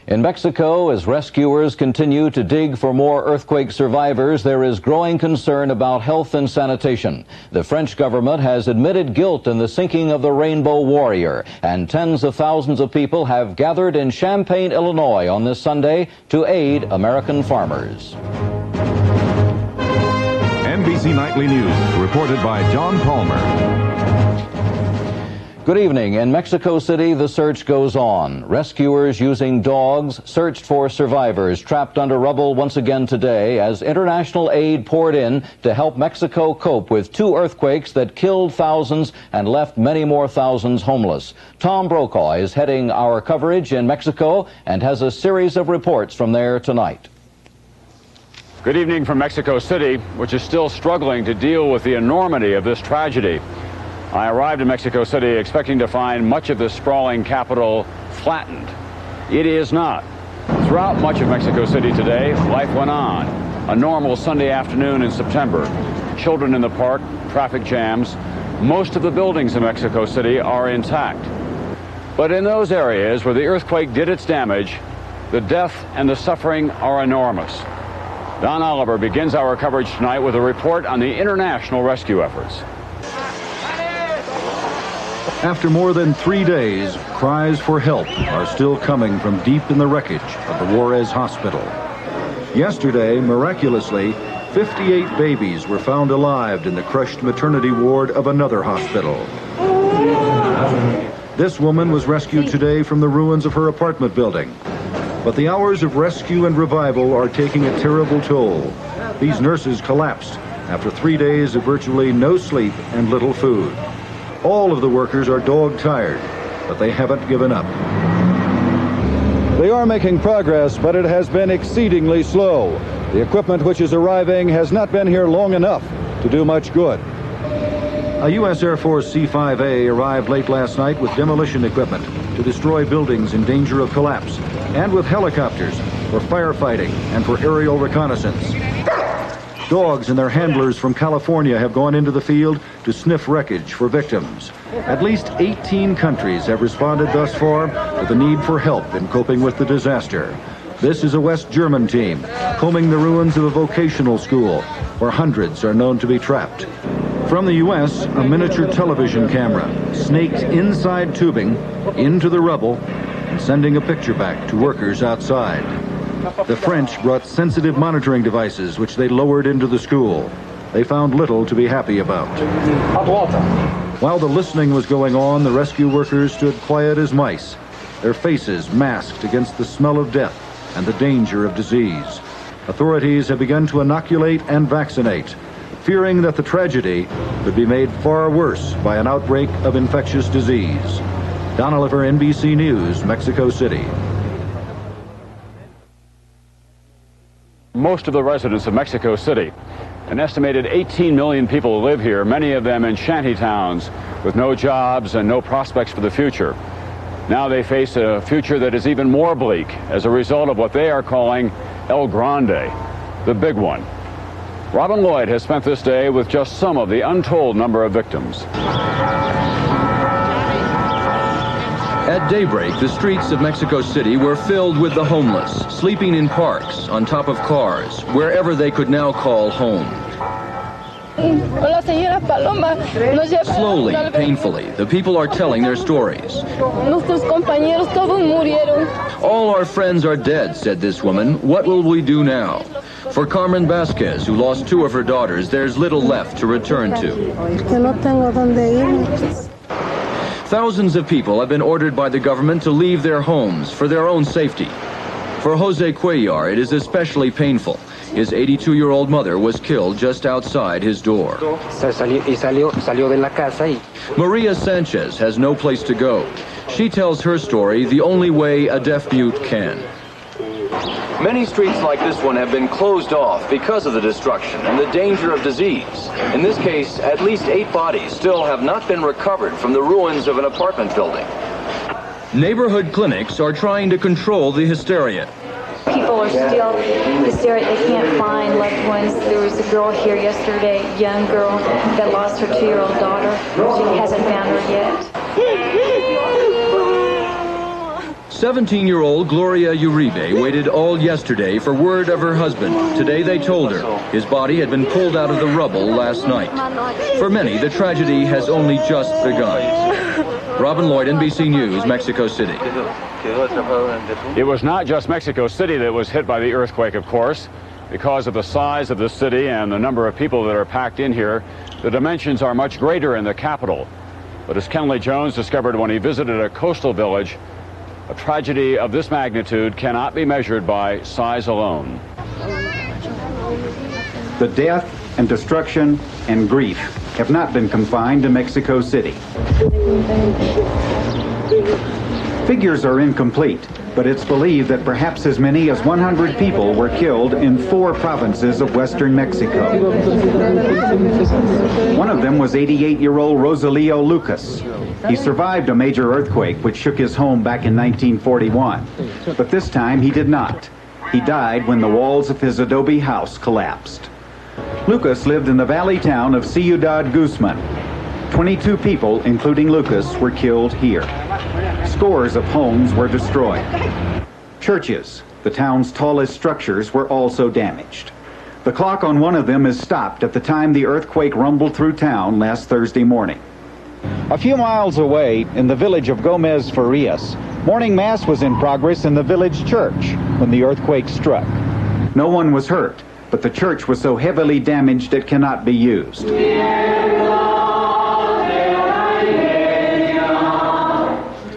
In Mexico, as rescuers continue to dig for more earthquake survivors, there is growing concern about health and sanitation. The French government has admitted guilt in the sinking of the Rainbow Warrior, and tens of thousands of people have gathered in Champaign, Illinois on this Sunday to aid American farmers. NBC Nightly News, reported by John Palmer. Good evening. In Mexico City, the search goes on. Rescuers using dogs searched for survivors trapped under rubble once again today as international aid poured in to help Mexico cope with two earthquakes that killed thousands and left many more thousands homeless. Tom Brokaw is heading our coverage in Mexico and has a series of reports from there tonight. Good evening from Mexico City, which is still struggling to deal with the enormity of this tragedy. I arrived in Mexico City expecting to find much of the sprawling capital flattened. It is not. Throughout much of Mexico City today, life went on. A normal Sunday afternoon in September. Children in the park, traffic jams. Most of the buildings in Mexico City are intact. But in those areas where the earthquake did its damage, the death and the suffering are enormous. Don Oliver begins our coverage tonight with a report on the international rescue efforts. After more than 3 days, cries for help are still coming from deep in the wreckage of the Juarez Hospital. Yesterday, miraculously, 58 babies were found alive in the crushed maternity ward of another hospital. This woman was rescued today from the ruins of her apartment building. But the hours of rescue and revival are taking a terrible toll. These nurses collapsed after 3 days of virtually no sleep and little food. All of the workers are dog-tired, but they haven't given up. They are making progress, but it has been exceedingly slow. The equipment which is arriving has not been here long enough to do much good. A U.S. Air Force C-5A arrived late last night with demolition equipment to destroy buildings in danger of collapse, and with helicopters for firefighting and for aerial reconnaissance. Dogs and their handlers from California have gone into the field to sniff wreckage for victims. At least 18 countries have responded thus far to the need for help in coping with the disaster. This is a West German team combing the ruins of a vocational school where hundreds are known to be trapped. From the U.S., a miniature television camera snaked inside tubing into the rubble and sending a picture back to workers outside. The French brought sensitive monitoring devices which they lowered into the school. They found little to be happy about. While the listening was going on, the rescue workers stood quiet as mice, their faces masked against the smell of death and the danger of disease. Authorities have begun to inoculate and vaccinate, fearing that the tragedy could be made far worse by an outbreak of infectious disease. Don Oliver, NBC News, Mexico City. Most of the residents of Mexico City, an estimated 18 million people live here, many of them in shanty towns with no jobs and no prospects for the future. Now they face a future that is even more bleak as a result of what they are calling El Grande, the big one. Robin Lloyd has spent this day with just some of the untold number of victims. At daybreak, the streets of Mexico City were filled with the homeless, sleeping in parks, on top of cars, wherever they could now call home. Slowly, painfully, the people are telling their stories. All our friends are dead, said this woman. What will we do now? For Carmen Vasquez, who lost two of her daughters, there's little left to return to. Thousands of people have been ordered by the government to leave their homes for their own safety. For Jose Cuellar, it is especially painful. His 82-year-old mother was killed just outside his door. Maria Sanchez has no place to go. She tells her story the only way a deaf-mute can. Many streets like this one have been closed off because of the destruction and the danger of disease. In this case, at least 8 bodies still have not been recovered from the ruins of an apartment building. Neighborhood clinics are trying to control the hysteria. People are still hysteric. They can't find loved ones. There was a girl here yesterday, a young girl, that lost her 2-year-old daughter. She hasn't found her yet. 17-year-old Gloria Uribe waited all yesterday for word of her husband. Today they told her his body had been pulled out of the rubble last night. For many, the tragedy has only just begun. Robin Lloyd, NBC News, Mexico City. It was not just Mexico City that was hit by the earthquake, of course. Because of the size of the city and the number of people that are packed in here, the dimensions are much greater in the capital. But as Kenley Jones discovered when he visited a coastal village, a tragedy of this magnitude cannot be measured by size alone. The death and destruction and grief have not been confined to Mexico City. Figures are incomplete, but it's believed that perhaps as many as 100 people were killed in 4 provinces of western Mexico. One of them was 88-year-old Rosalio Lucas. He survived a major earthquake which shook his home back in 1941, but this time he did not. He died when the walls of his adobe house collapsed. Lucas lived in the valley town of Ciudad Guzman. 22 people, including Lucas, were killed here. Scores of homes were destroyed. Churches, the town's tallest structures, were also damaged. The clock on one of them is stopped at the time the earthquake rumbled through town last Thursday morning. A few miles away, in the village of Gomez Farias, morning mass was in progress in the village church when the earthquake struck. No one was hurt, but the church was so heavily damaged it cannot be used.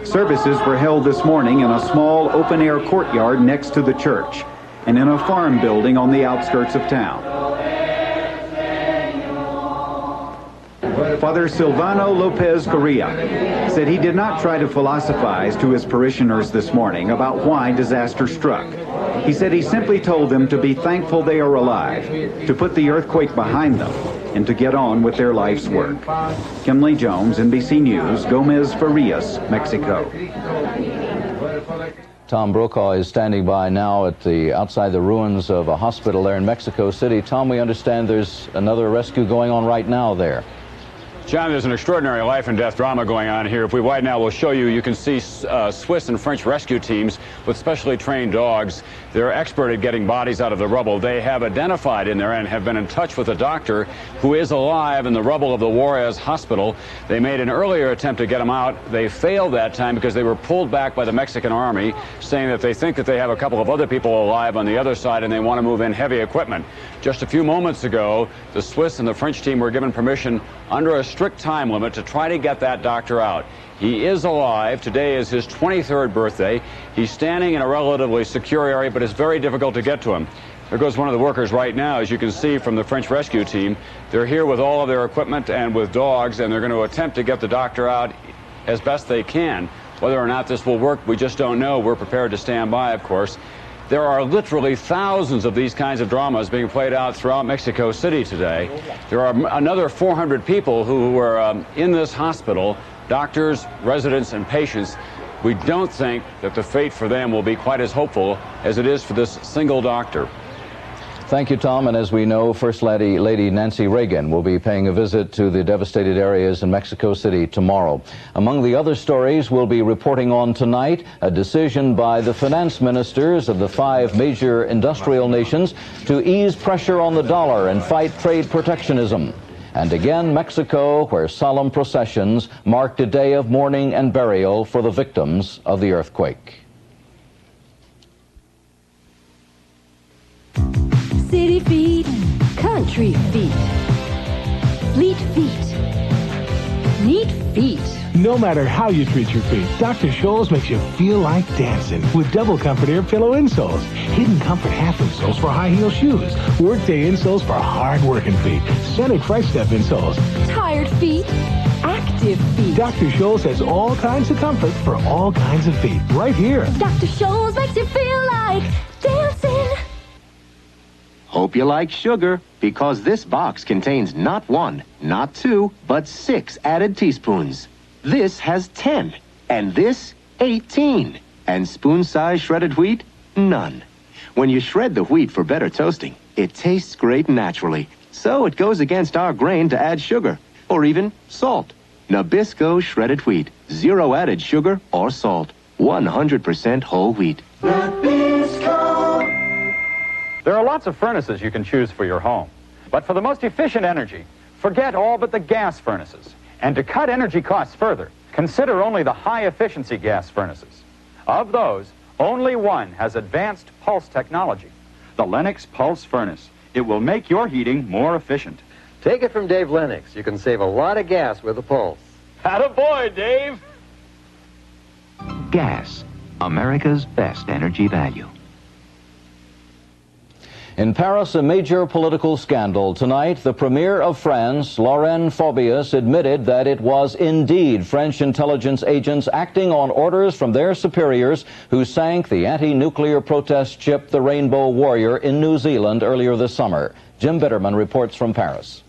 Services were held this morning in a small open-air courtyard next to the church and in a farm building on the outskirts of town. Father Silvano Lopez Correa said he did not try to philosophize to his parishioners this morning about why disaster struck. He said he simply told them to be thankful they are alive, to put the earthquake behind them, and to get on with their life's work. Kenley Jones, NBC News, Gomez Farias, Mexico. Tom Brokaw is standing by now at outside the ruins of a hospital there in Mexico City. Tom, we understand there's another rescue going on right now there. John, there's an extraordinary life and death drama going on here. If we widen out, we'll show you. You can see Swiss and French rescue teams with specially trained dogs. They're expert at getting bodies out of the rubble. They have identified in there and have been in touch with a doctor who is alive in the rubble of the Juarez hospital. They made an earlier attempt to get him out. They failed that time because they were pulled back by the Mexican army, saying that they think that they have a couple of other people alive on the other side and they want to move in heavy equipment. Just a few moments ago, the Swiss and the French team were given permission under a strict time limit to try to get that doctor out. He is alive. Today is his 23rd birthday. He's standing in a relatively secure area, but it's very difficult to get to him. There goes one of the workers right now, as you can see from the French rescue team. They're here with all of their equipment and with dogs, and they're going to attempt to get the doctor out as best they can. Whether or not this will work, we just don't know. We're prepared to stand by, of course. There are literally thousands of these kinds of dramas being played out throughout Mexico City today. There are another 400 people who were in this hospital, doctors, residents, and patients. We don't think that the fate for them will be quite as hopeful as it is for this single doctor. Thank you, Tom. And as we know, First Lady Nancy Reagan will be paying a visit to the devastated areas in Mexico City tomorrow. Among the other stories we'll be reporting on tonight, a decision by the finance ministers of the 5 major industrial nations to ease pressure on the dollar and fight trade protectionism. And again, Mexico, where solemn processions marked a day of mourning and burial for the victims of the earthquake. City feet, country feet, fleet feet, neat feet. No matter how you treat your feet, Dr. Scholl's makes you feel like dancing with double comfort air pillow insoles, hidden comfort half insoles for high heel shoes, workday insoles for hard-working feet, scented Fresh Step insoles. Tired feet, active feet. Dr. Scholl's has all kinds of comfort for all kinds of feet, right here. Dr. Scholl's makes you feel like dancing. Hope you like sugar, because this box contains not 1, not 2, but 6 added teaspoons. This has 10, and this 18. And spoon-size shredded wheat, none. When you shred the wheat for better toasting, it tastes great naturally. So it goes against our grain to add sugar, or even salt. Nabisco shredded wheat, 0 added sugar or salt. 100% whole wheat. There are lots of furnaces you can choose for your home. But for the most efficient energy, forget all but the gas furnaces. And to cut energy costs further, consider only the high-efficiency gas furnaces. Of those, only one has advanced pulse technology, the Lennox Pulse Furnace. It will make your heating more efficient. Take it from Dave Lennox. You can save a lot of gas with a Pulse. Attaboy, Dave! Gas, America's best energy value. In Paris, a major political scandal. Tonight, the Premier of France, Laurent Fabius, admitted that it was indeed French intelligence agents acting on orders from their superiors who sank the anti-nuclear protest ship, the Rainbow Warrior, in New Zealand earlier this summer. Jim Bitterman reports from Paris.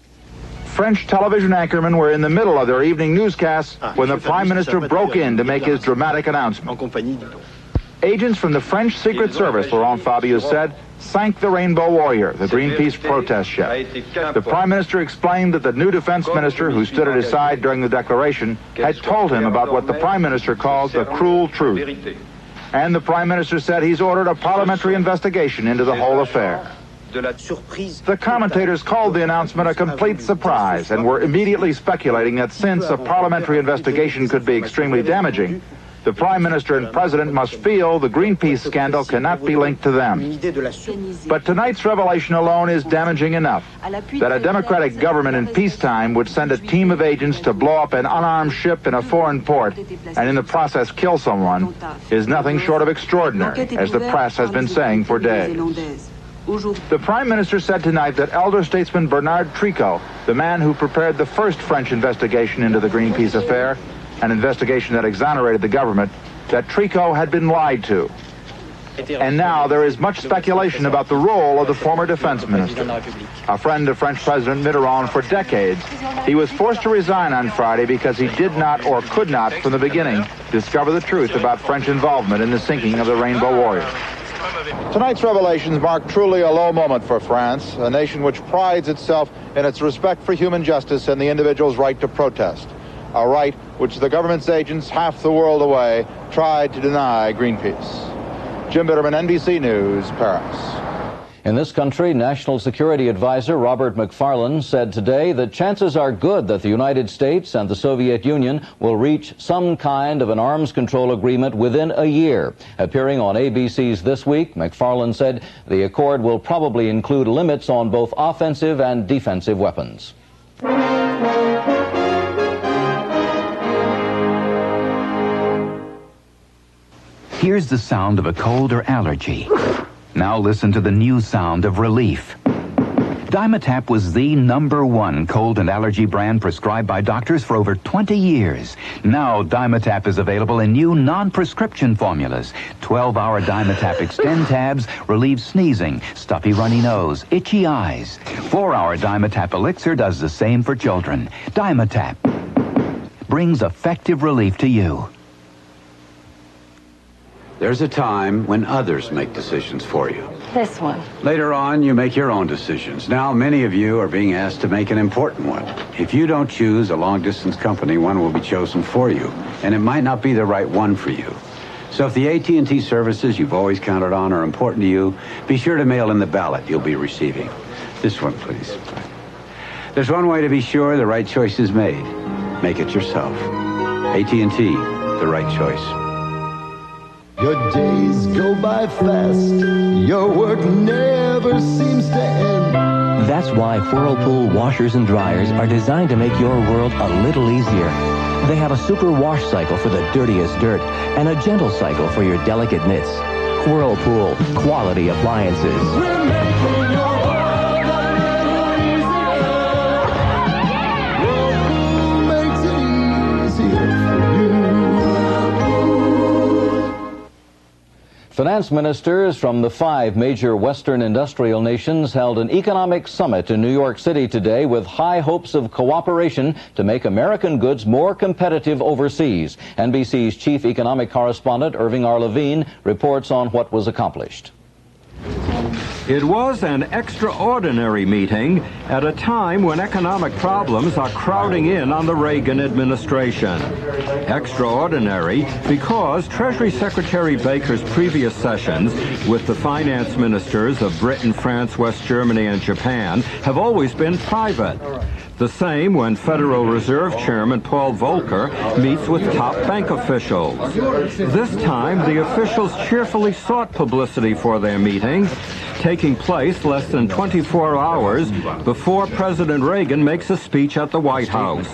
French television anchormen were in the middle of their evening newscasts when the Prime Minister broke in to make his dramatic announcement. Agents from the French Secret Service, Laurent Fabius said, sank the Rainbow Warrior, the Greenpeace protest ship. The Prime Minister explained that the new defense minister who stood at his side during the declaration had told him about what the Prime Minister calls the cruel truth. And the Prime Minister said he's ordered a parliamentary investigation into the whole affair. The commentators called the announcement a complete surprise and were immediately speculating that since a parliamentary investigation could be extremely damaging, the Prime Minister and President must feel the Greenpeace scandal cannot be linked to them. But tonight's revelation alone is damaging enough. That a democratic government in peacetime would send a team of agents to blow up an unarmed ship in a foreign port and in the process kill someone is nothing short of extraordinary, as the press has been saying for days. The Prime Minister said tonight that elder statesman Bernard Tricot, the man who prepared the first French investigation into the Greenpeace affair, an investigation that exonerated the government, that Tricot had been lied to. And now there is much speculation about the role of the former defense minister. A friend of French President Mitterrand for decades, he was forced to resign on Friday because he did not or could not, from the beginning, discover the truth about French involvement in the sinking of the Rainbow Warrior. Tonight's revelations mark truly a low moment for France, a nation which prides itself in its respect for human justice and the individual's right to protest, a right which the government's agents half the world away tried to deny Greenpeace. Jim Bitterman, NBC News, Paris. In this country, National Security Advisor Robert McFarlane said today that chances are good that the United States and the Soviet Union will reach some kind of an arms control agreement within a year. Appearing on ABC's This Week, McFarlane said the accord will probably include limits on both offensive and defensive weapons. Here's the sound of a cold or allergy. Now listen to the new sound of relief. Dimetap was the #1 cold and allergy brand prescribed by doctors for over 20 years. Now Dimetap is available in new non-prescription formulas. 12-hour Dimetap Extend tabs relieve sneezing, stuffy runny nose, itchy eyes. 4-hour Dimetap Elixir does the same for children. Dimetap brings effective relief to you. There's a time when others make decisions for you. This one. Later on, you make your own decisions. Now, many of you are being asked to make an important one. If you don't choose a long-distance company, one will be chosen for you, and it might not be the right one for you. So if the AT&T services you've always counted on are important to you, be sure to mail in the ballot you'll be receiving. This one, please. There's one way to be sure the right choice is made. Make it yourself. AT&T, the right choice. Your days go by fast, your work never seems to end. That's why Whirlpool washers and dryers are designed to make your world a little easier. They have a super wash cycle for the dirtiest dirt and a gentle cycle for your delicate knits. Whirlpool, quality appliances. Remember your Finance ministers from the 5 major Western industrial nations held an economic summit in New York City today with high hopes of cooperation to make American goods more competitive overseas. NBC's chief economic correspondent, Irving R. Levine, reports on what was accomplished. It was an extraordinary meeting at a time when economic problems are crowding in on the Reagan administration. Extraordinary because Treasury Secretary Baker's previous sessions with the finance ministers of Britain, France, West Germany, and Japan have always been private. The same when Federal Reserve Chairman Paul Volcker meets with top bank officials. This time, the officials cheerfully sought publicity for their meeting, taking place less than 24 hours before President Reagan makes a speech at the White House.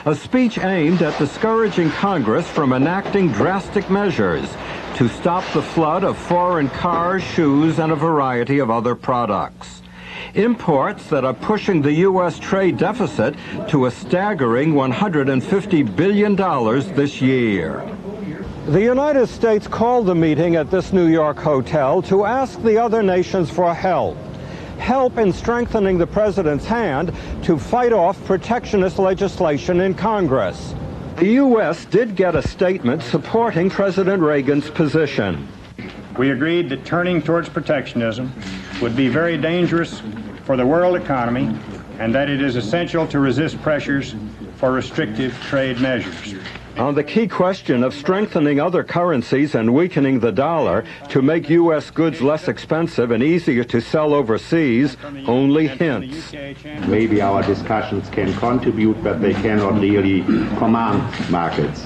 A speech aimed at discouraging Congress from enacting drastic measures to stop the flood of foreign cars, shoes, and a variety of other products. Imports that are pushing the U.S. trade deficit to a staggering $150 billion this year. The United States called the meeting at this New York hotel to ask the other nations for help. Help in strengthening the president's hand to fight off protectionist legislation in Congress. The U.S. did get a statement supporting President Reagan's position. We agreed that turning towards protectionism would be very dangerous for the world economy and that it is essential to resist pressures for restrictive trade measures. On the key question of strengthening other currencies and weakening the dollar to make U.S. goods less expensive and easier to sell overseas, only hints. Maybe our discussions can contribute, but they cannot really command markets.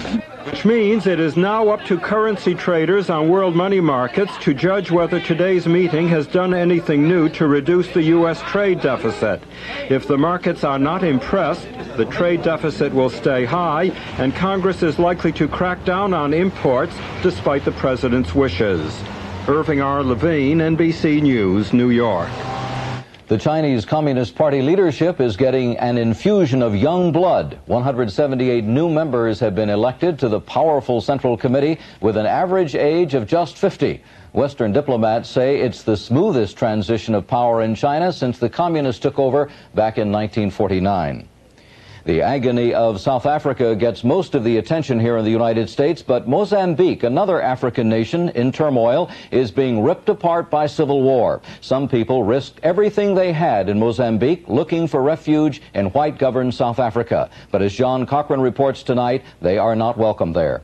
Which means it is now up to currency traders on world money markets to judge whether today's meeting has done anything new to reduce the U.S. trade deficit. If the markets are not impressed, the trade deficit will stay high, and Congress is likely to crack down on imports despite the president's wishes. Irving R. Levine, NBC News, New York. The Chinese Communist Party leadership is getting an infusion of young blood. 178 new members have been elected to the powerful Central Committee with an average age of just 50. Western diplomats say it's the smoothest transition of power in China since the communists took over back in 1949. The agony of South Africa gets most of the attention here in the United States, but Mozambique, another African nation in turmoil, is being ripped apart by civil war. Some people risked everything they had in Mozambique looking for refuge in white-governed South Africa. But as John Cochran reports tonight, they are not welcome there.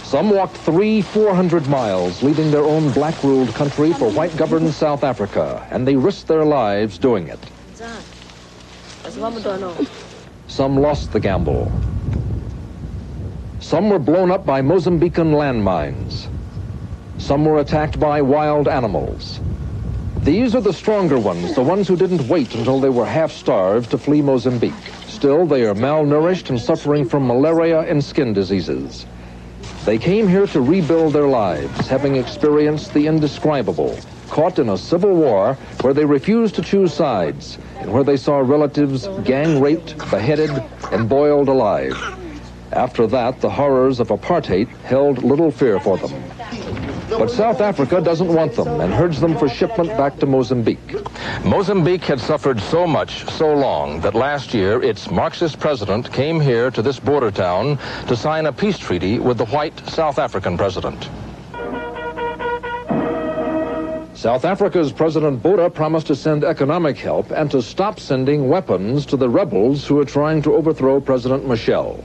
Some walked 400 miles, leaving their own black-ruled country for white-governed South Africa, and they risked their lives doing it. Some lost the gamble. Some were blown up by Mozambican landmines. Some were attacked by wild animals. These are the stronger ones, the ones who didn't wait until they were half-starved to flee Mozambique. Still, they are malnourished and suffering from malaria and skin diseases. They came here to rebuild their lives, having experienced the indescribable, caught in a civil war where they refused to choose sides and where they saw relatives gang-raped, beheaded, and boiled alive. After that, the horrors of apartheid held little fear for them. But South Africa doesn't want them and herds them for shipment back to Mozambique. Mozambique had suffered so much, so long, that last year its Marxist president came here to this border town to sign a peace treaty with the white South African president. South Africa's President Botha promised to send economic help and to stop sending weapons to the rebels who are trying to overthrow President Michel.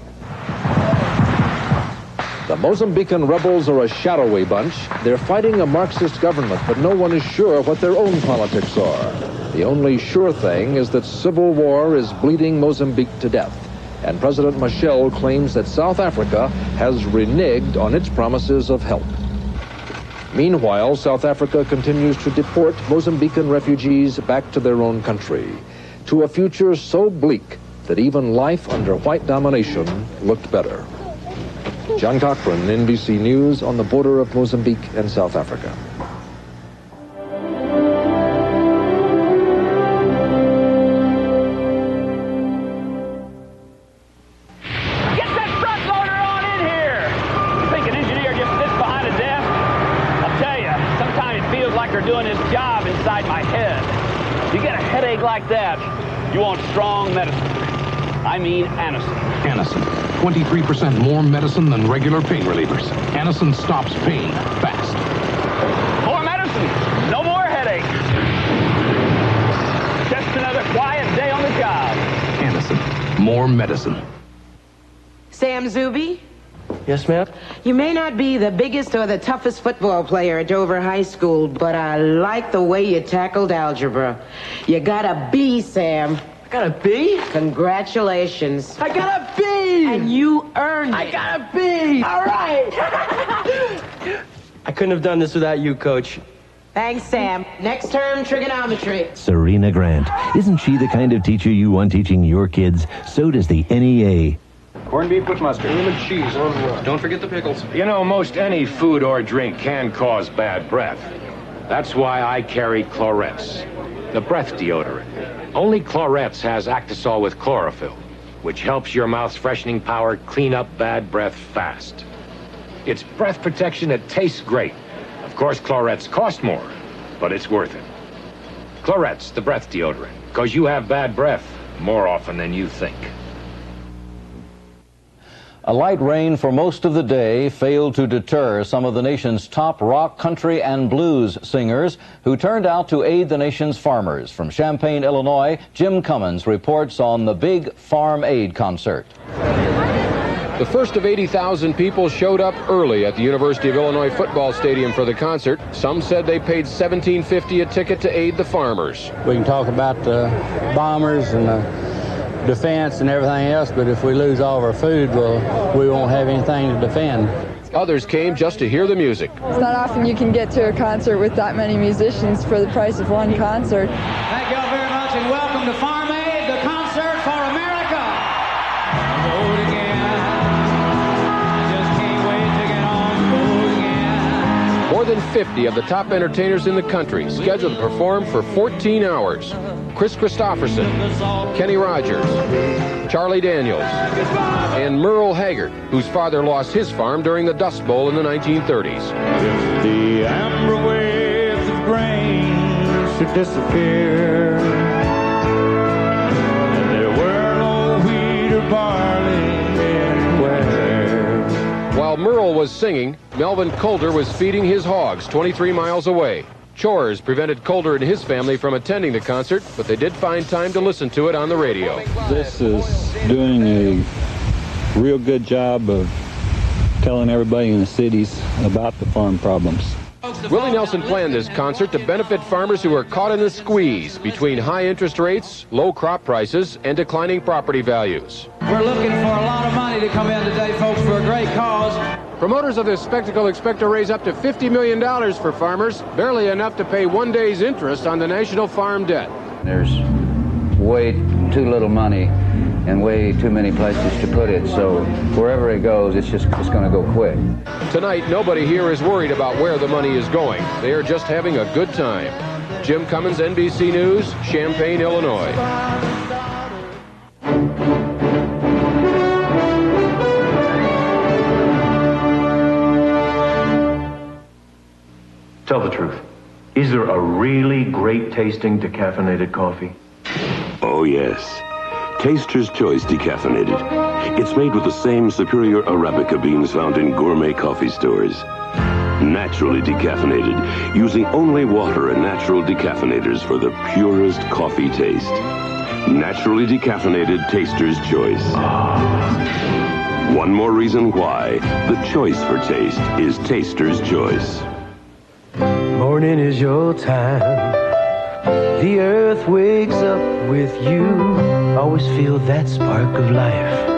The Mozambican rebels are a shadowy bunch. They're fighting a Marxist government, but no one is sure what their own politics are. The only sure thing is that civil war is bleeding Mozambique to death, and President Michel claims that South Africa has reneged on its promises of help. Meanwhile, South Africa continues to deport Mozambican refugees back to their own country, to a future so bleak that even life under white domination looked better. John Cochran, NBC News, on the border of Mozambique and South Africa. You want strong medicine. I mean Anacin. Anacin. 23% more medicine than regular pain relievers. Anacin stops pain fast. More medicine. No more Just another quiet day on the job. Anderson, more medicine. Sam Zuby? Yes, ma'am? You may not be the biggest or the toughest football player at Dover High School, but I like the way you tackled algebra. You got a B, Sam. I got a B? Congratulations. I got a B! And you earned it. I got a B! All right! I couldn't have done this without you, Coach. Thanks, Sam. Next term, trigonometry. Serena Grant. Isn't she the kind of teacher you want teaching your kids? So does the NEA. Corned beef with mustard. Cream and cheese on the road. Don't forget the pickles. You know, most any food or drink can cause bad breath. That's why I carry Clorettes, the breath deodorant. Only Clorettes has Actisol with chlorophyll, which helps your mouth's freshening power clean up bad breath fast. It's breath protection that tastes great. Of course, Clorettes cost more, but it's worth it. Clorettes, the breath deodorant, because you have bad breath more often than you think. A light rain for most of the day failed to deter some of the nation's top rock, country, and blues singers who turned out to aid the nation's farmers. From Champaign, Illinois, Jim Cummins reports on the big Farm Aid concert. The first of 80,000 people showed up early at the University of Illinois football stadium for the concert. Some said they paid $17.50 a ticket to aid the farmers. We can talk about the bombers and the defense and everything else, but if we lose all of our food, well, we won't have anything to defend. Others came just to hear the music. It's not often you can get to a concert with that many musicians for the price of one concert. Thank y'all very much and welcome to Farm Aid, the concert for America. Vote again. I just can't wait to get on board again. More than 50 of the top entertainers in the country scheduled to perform for 14 hours. Chris Christopherson, Kenny Rogers, Charlie Daniels, and Merle Haggard, whose father lost his farm during the Dust Bowl in the 1930s. If the amber waves of grain should disappear, and there were no wheat or barley anywhere. While Merle was singing, Melvin Coulter was feeding his hogs 23 miles away. Chores prevented Coulter and his family from attending the concert, but they did find time to listen to it on the radio. This is doing a real good job of telling everybody in the cities about the farm problems. Willie Nelson planned this concert to benefit farmers who are caught in the squeeze between high interest rates, low crop prices, and declining property values. We're looking for a lot of money to come in today, folks, for a great cause. Promoters of this spectacle expect to raise up to $50 million for farmers, barely enough to pay one day's interest on the national farm debt. There's way too little money and way too many places to put it, so wherever it goes, it's going to go quick. Tonight, nobody here is worried about where the money is going. They are just having a good time. Jim Cummins, NBC News, Champaign, Illinois. Tell the truth. Is there a really great tasting decaffeinated coffee? Oh, yes. Taster's Choice Decaffeinated. It's made with the same superior Arabica beans found in gourmet coffee stores. Naturally decaffeinated, using only water and natural decaffeinators for the purest coffee taste. Naturally decaffeinated Taster's Choice. One more reason why the choice for taste is Taster's Choice. Morning is your time. The earth wakes up with you. Always feel that spark of life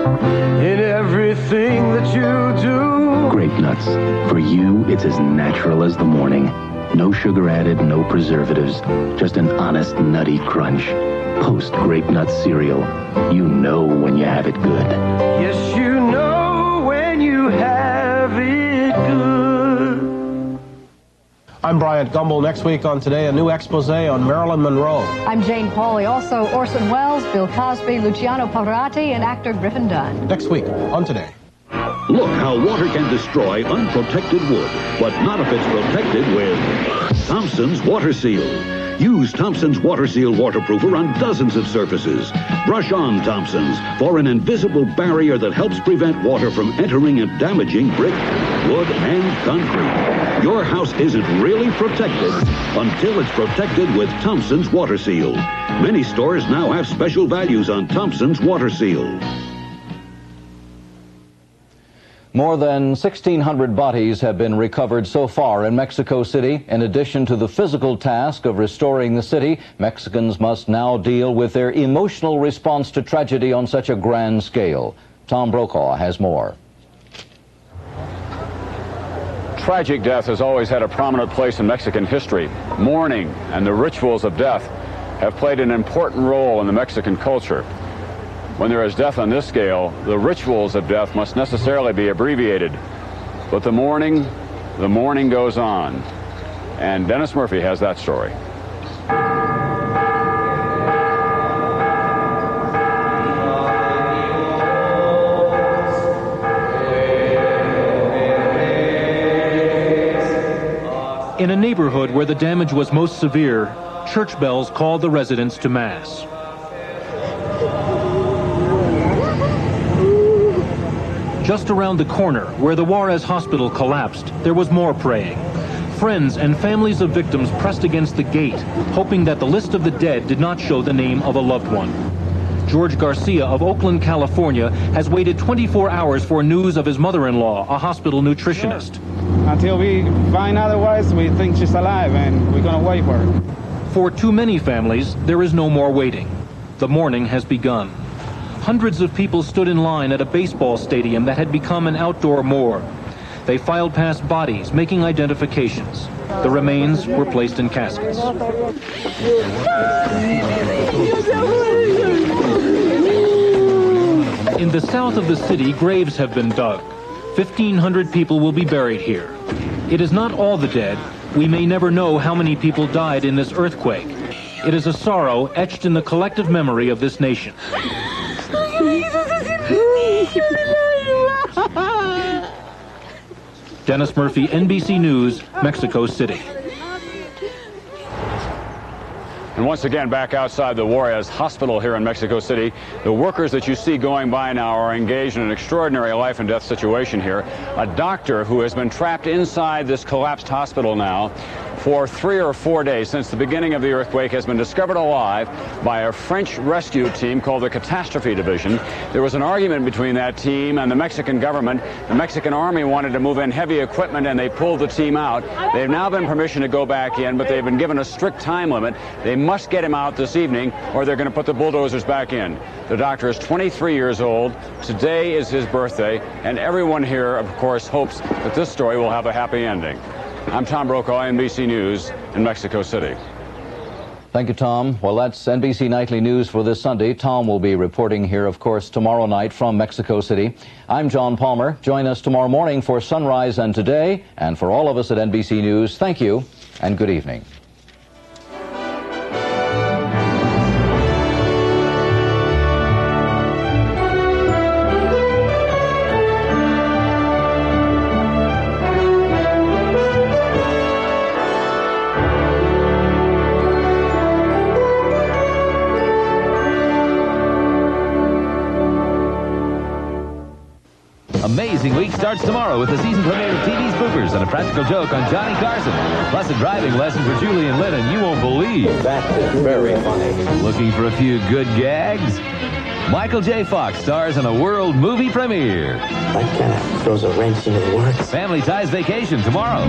in everything that you do. Grape nuts. For you, it's as natural as the morning. No sugar added, no preservatives. Just an honest, nutty crunch. Post Grape Nut cereal. You know when you have it good. Yes, you know when you have it good. I'm Bryant Gumbel. Next week on Today, a new expose on Marilyn Monroe. I'm Jane Pauley. Also, Orson Welles, Bill Cosby, Luciano Pavarotti, and actor Griffin Dunn. Next week on Today. Look how water can destroy unprotected wood, but not if it's protected with Thompson's Water Seal. Use Thompson's Water Seal waterproofer on dozens of surfaces. Brush on Thompson's for an invisible barrier that helps prevent water from entering and damaging brick, wood, and concrete. Your house isn't really protected until it's protected with Thompson's Water Seal. Many stores now have special values on Thompson's Water Seal. More than 1,600 bodies have been recovered so far in Mexico City. In addition to the physical task of restoring the city, Mexicans must now deal with their emotional response to tragedy on such a grand scale. Tom Brokaw has more. Tragic death has always had a prominent place in Mexican history. Mourning and the rituals of death have played an important role in the Mexican culture. When there is death on this scale, the rituals of death must necessarily be abbreviated. But the mourning goes on. And Dennis Murphy has that story. In a neighborhood where the damage was most severe, church bells called the residents to Mass. Just around the corner, where the Juarez hospital collapsed, there was more praying. Friends and families of victims pressed against the gate, hoping that the list of the dead did not show the name of a loved one. George Garcia of Oakland, California, has waited 24 hours for news of his mother-in-law, a hospital nutritionist. Until we find otherwise, we think she's alive, and we're going to wait for her. For too many families, there is no more waiting. The mourning has begun. Hundreds of people stood in line at a baseball stadium that had become an outdoor morgue. They filed past bodies, making identifications. The remains were placed in caskets. In the south of the city, graves have been dug. 1,500 people will be buried here. It is not all the dead. We may never know how many people died in this earthquake. It is a sorrow etched in the collective memory of this nation. Dennis Murphy, NBC News, Mexico City. And once again, back outside the Juarez hospital here in Mexico City, the workers that you see going by now are engaged in an extraordinary life and death situation here. A doctor who has been trapped inside this collapsed hospital now for 3 or 4 days since the beginning of the earthquake has been discovered alive by a French rescue team called the Catastrophe Division. There was an argument between that team and the Mexican government. The Mexican army wanted to move in heavy equipment and they pulled the team out. They've now been permission to go back in, but they've been given a strict time limit. They must get him out this evening or they're going to put the bulldozers back in. The doctor is 23 years old. Today is his birthday, and everyone here, of course, hopes that this story will have a happy ending. I'm Tom Brokaw, NBC News in Mexico City. Thank you, Tom. Well, that's NBC Nightly News for this Sunday. Tom will be reporting here, of course, tomorrow night from Mexico City. I'm John Palmer. Join us tomorrow morning for Sunrise and Today. And for all of us at NBC News, thank you and good evening. Amazing Week starts tomorrow with the season premiere of TV's Boopers and a practical joke on Johnny Carson. Plus a driving lesson for Julie and Lennon you won't believe. That is very funny. Looking for a few good gags? Michael J. Fox stars in a world movie premiere. That kind of throws a wrench into the works. Family Ties Vacation tomorrow.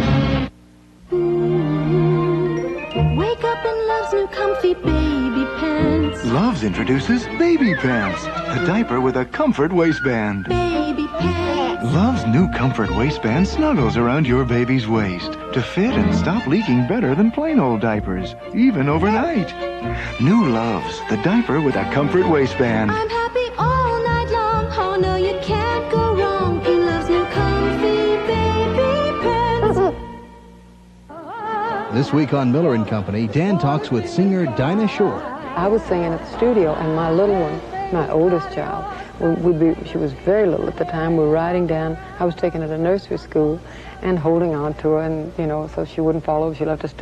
Wake up in Love's new comfy baby pants. Love's introduces Baby Pants, a diaper with a comfort waistband. Baby pants. Love's new comfort waistband snuggles around your baby's waist to fit and stop leaking better than plain old diapers, even overnight. New Love's, the diaper with a comfort waistband. I'm happy all night long. Oh no, you can't go wrong in Love's new comfy baby pants. This week on Miller & Company, Dan talks with singer Dinah Shore. I was singing at the studio, and my little one, my oldest child, she was very little at the time. We were riding down. I was taking her to nursery school and holding on to her, and, so she wouldn't fall over. She left us stand.